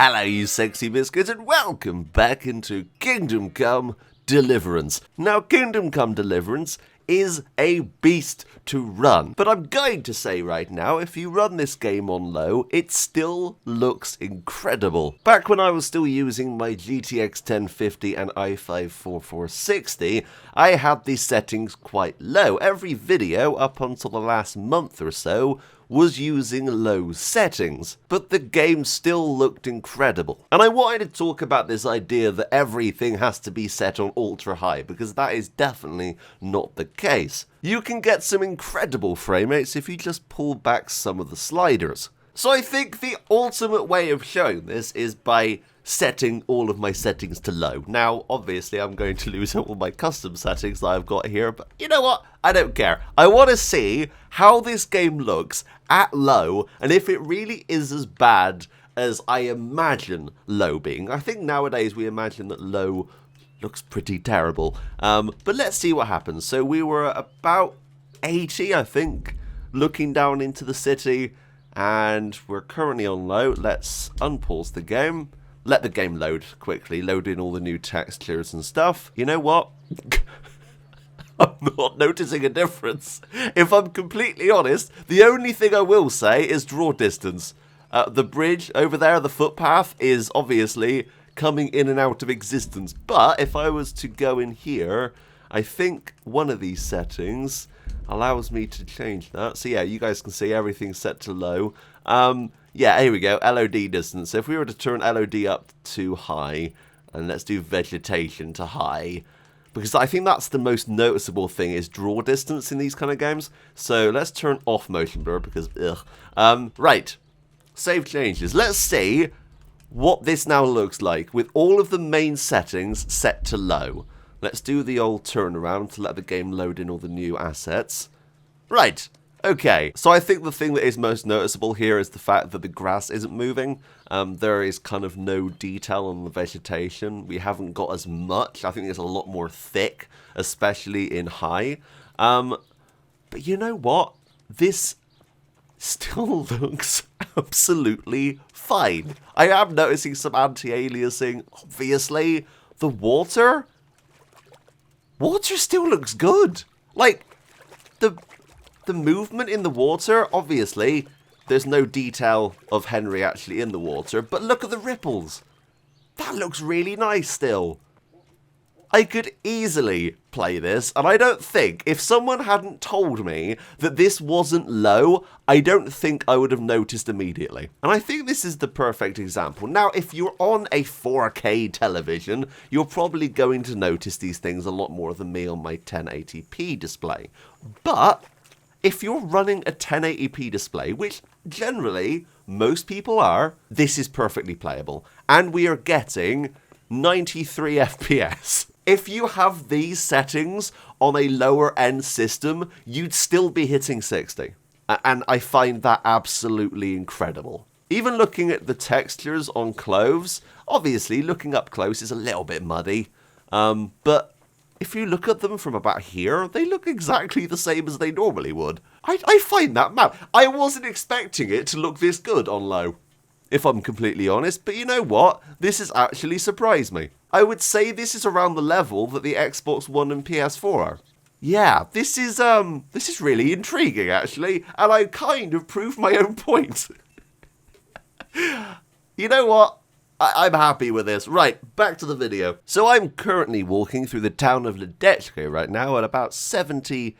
Hello you sexy biscuits and welcome back into Kingdom Come Deliverance. Now Kingdom Come Deliverance is a beast to run, but I'm going to say right now, if you run this game on low, it still looks incredible. Back when I was still using my GTX 1050 and i5 4460, I had these settings quite low. Every video up until the last month or so was using low settings, but the game still looked incredible. And I wanted to talk about this idea that everything has to be set on ultra high, because that is definitely not the case. You can get some incredible frame rates if you just pull back some of the sliders. So I think the ultimate way of showing this is by setting all of my settings to low. Now, obviously, I'm going to lose all my custom settings that I've got here, but you know what? I don't care. I want to see how this game looks at low, and if it really is as bad as I imagine low being. I think nowadays we imagine that low looks pretty terrible, but let's see what happens. So we were at about 80, I think, looking down into the city, and we're currently on low. Let's unpause the game. Let the game load quickly, load in all the new textures and stuff. You know what? I'm not noticing a difference. If I'm completely honest, the only thing I will say is draw distance. The bridge over there, the footpath, is obviously coming in and out of existence. But if I was to go in here, I think one of these settings allows me to change that. So yeah, you guys can see everything's set to low. Yeah, here we go, LOD distance. So if we were to turn LOD up to high, and let's do vegetation to high, because I think that's the most noticeable thing is draw distance in these kind of games. So let's turn off motion blur because, ugh. Right, save changes. Let's see what this now looks like with all of the main settings set to low. Let's do the old turnaround to let the game load in all the new assets. Right. Okay, so I think the thing that is most noticeable here is the fact that the grass isn't moving. There is kind of no detail on the vegetation. We haven't got as much. I think there's a lot more thick, especially in high. But you know what? This still looks absolutely fine. I am noticing some anti-aliasing. Obviously, the water still looks good. Like, the movement in the water, obviously, there's no detail of Henry actually in the water, but look at the ripples. That looks really nice still. I could easily play this, and I don't think, if someone hadn't told me that this wasn't low, I don't think I would have noticed immediately. And I think this is the perfect example. Now, if you're on a 4K television, you're probably going to notice these things a lot more than me on my 1080p display. But if you're running a 1080p display, which generally most people are, this is perfectly playable. And we are getting 93 FPS. If you have these settings on a lower end system, you'd still be hitting 60. And I find that absolutely incredible. Even looking at the textures on clothes, obviously looking up close is a little bit muddy, but if you look at them from about here, they look exactly the same as they normally would. I find that mad. I wasn't expecting it to look this good on low, if I'm completely honest, but you know what? This has actually surprised me. I would say this is around the level that the Xbox One and PS4 are. Yeah, this is really intriguing actually, and I kind of proved my own point. You know what? I'm happy with this. Right, back to the video. So I'm currently walking through the town of Ledechko right now at about 77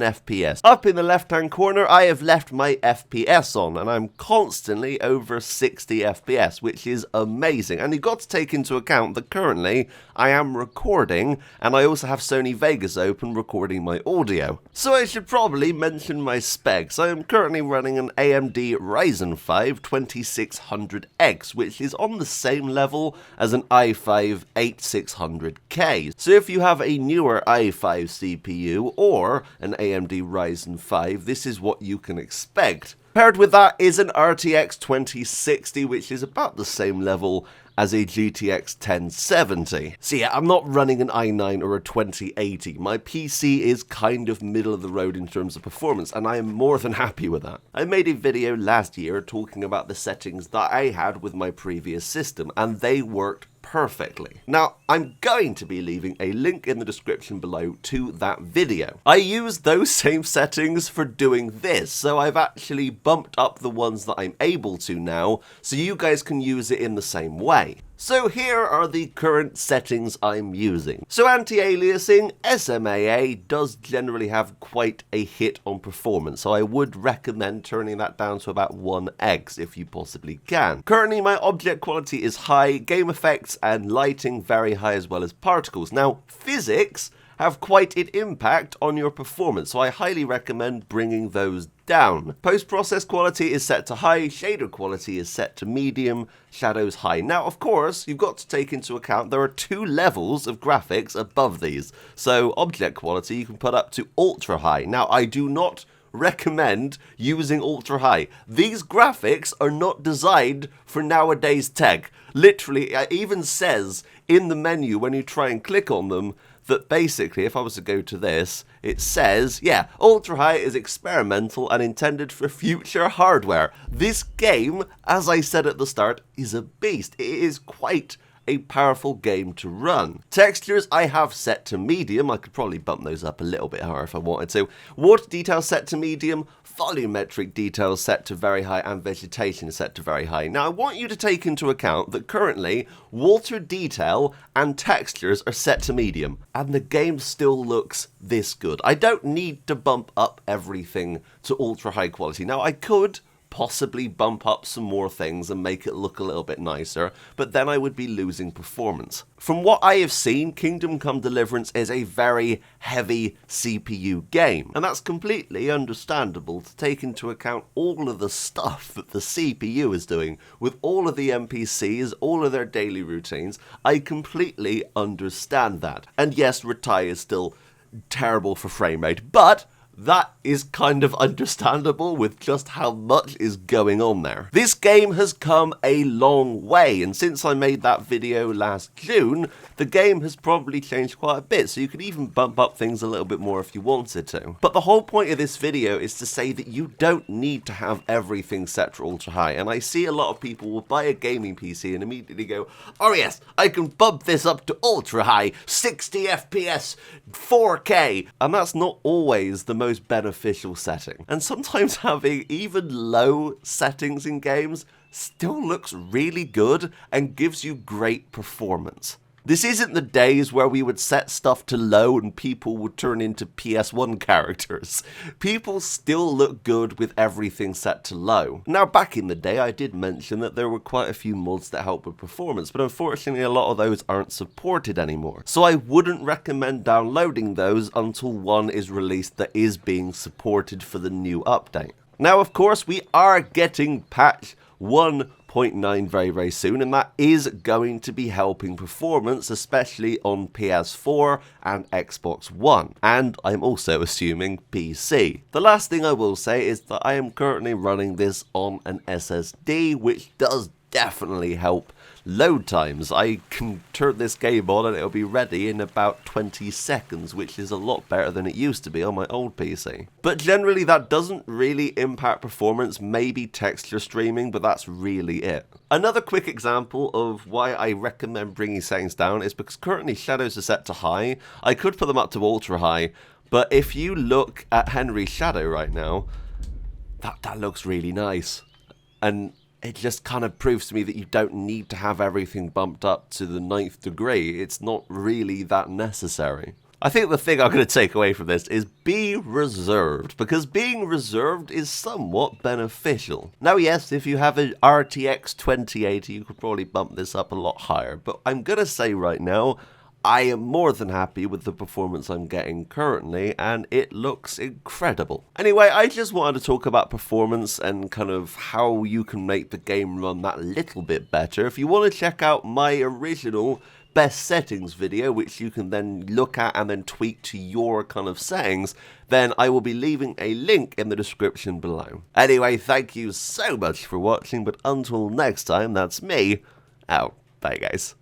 FPS. Up in the left-hand corner, I have left my FPS on, and I'm constantly over 60 FPS, which is amazing. And you've got to take into account that currently I am recording, and I also have Sony Vegas open recording my audio. So I should probably mention my specs. I am currently running an AMD Ryzen 5 2600X, which is on the same level as an i5 8600K. So if you have a newer i5 CPU or an AMD Ryzen 5, this is what you can expect. Paired with that is an RTX 2060, which is about the same level as a GTX 1070. So yeah, I'm not running an i9 or a 2080. My PC is kind of middle of the road in terms of performance, and I am more than happy with that. I made a video last year talking about the settings that I had with my previous system, and they worked perfectly. Now, I'm going to be leaving a link in the description below to that video. I used those same settings for doing this, so I've actually bumped up the ones that I'm able to now, so you guys can use it in the same way. So here are the current settings I'm using. So anti-aliasing, SMAA, does generally have quite a hit on performance, so I would recommend turning that down to about 1x if you possibly can. Currently my object quality is high, game effects and lighting very high as well as particles. Now physics have quite an impact on your performance, so I highly recommend bringing those down. Post-process quality is set to high, shader quality is set to medium, shadows high. Now, of course, you've got to take into account there are 2 levels of graphics above these. So object quality you can put up to ultra high. Now, I do not recommend using ultra high. These graphics are not designed for nowadays tech. Literally, it even says in the menu when you try and click on them that basically, if I was to go to this, it says, yeah, ultra high is experimental and intended for future hardware. This game, as I said at the start, is a beast. It is quite a powerful game to run. Textures I have set to medium. I could probably bump those up a little bit higher if I wanted to. Water detail set to medium, volumetric details set to very high, and vegetation set to very high. Now I want you to take into account that currently water detail and textures are set to medium, and the game still looks this good. I don't need to bump up everything to ultra high quality. Now I could possibly bump up some more things and make it look a little bit nicer, but then I would be losing performance. From what I have seen, Kingdom Come Deliverance is a very heavy CPU game, and that's completely understandable to take into account all of the stuff that the CPU is doing with all of the NPCs, all of their daily routines. I completely understand that. And yes, Retire is still terrible for frame rate, but that is kind of understandable with just how much is going on there. This game has come a long way, and since I made that video last June, the game has probably changed quite a bit, so you could even bump up things a little bit more if you wanted to. But the whole point of this video is to say that you don't need to have everything set to ultra high, and I see a lot of people will buy a gaming PC and immediately go, oh yes, I can bump this up to ultra high, 60 FPS, 4K, and that's not always the most beneficial setting. And sometimes having even low settings in games still looks really good and gives you great performance. This isn't the days where we would set stuff to low and people would turn into PS1 characters. People still look good with everything set to low. Now, back in the day, I did mention that there were quite a few mods that help with performance, but unfortunately a lot of those aren't supported anymore. So I wouldn't recommend downloading those until one is released that is being supported for the new update. Now, of course, we are getting patch 1.9 very soon, and that is going to be helping performance, especially on PS4 and Xbox One, and I'm also assuming PC. The last thing I will say is that I am currently running this on an SSD, which does definitely help load times. I can turn this game on and it'll be ready in about 20 seconds, which is a lot better than it used to be on my old PC. But generally that doesn't really impact performance, maybe texture streaming, but that's really it. Another quick example of why I recommend bringing settings down is because currently shadows are set to high. I could put them up to ultra high, but if you look at Henry's shadow right now, that looks really nice. And it just kind of proves to me that you don't need to have everything bumped up to the 9th degree. It's not really that necessary. I think the thing I'm going to take away from this is be reserved, because being reserved is somewhat beneficial. Now yes, if you have an RTX 2080, you could probably bump this up a lot higher, but I'm going to say right now, I am more than happy with the performance I'm getting currently, and it looks incredible. Anyway, I just wanted to talk about performance and kind of how you can make the game run that little bit better. If you want to check out my original best settings video, which you can then look at and then tweak to your kind of settings, then I will be leaving a link in the description below. Anyway, thank you so much for watching, but until next time, that's me, out. Bye guys.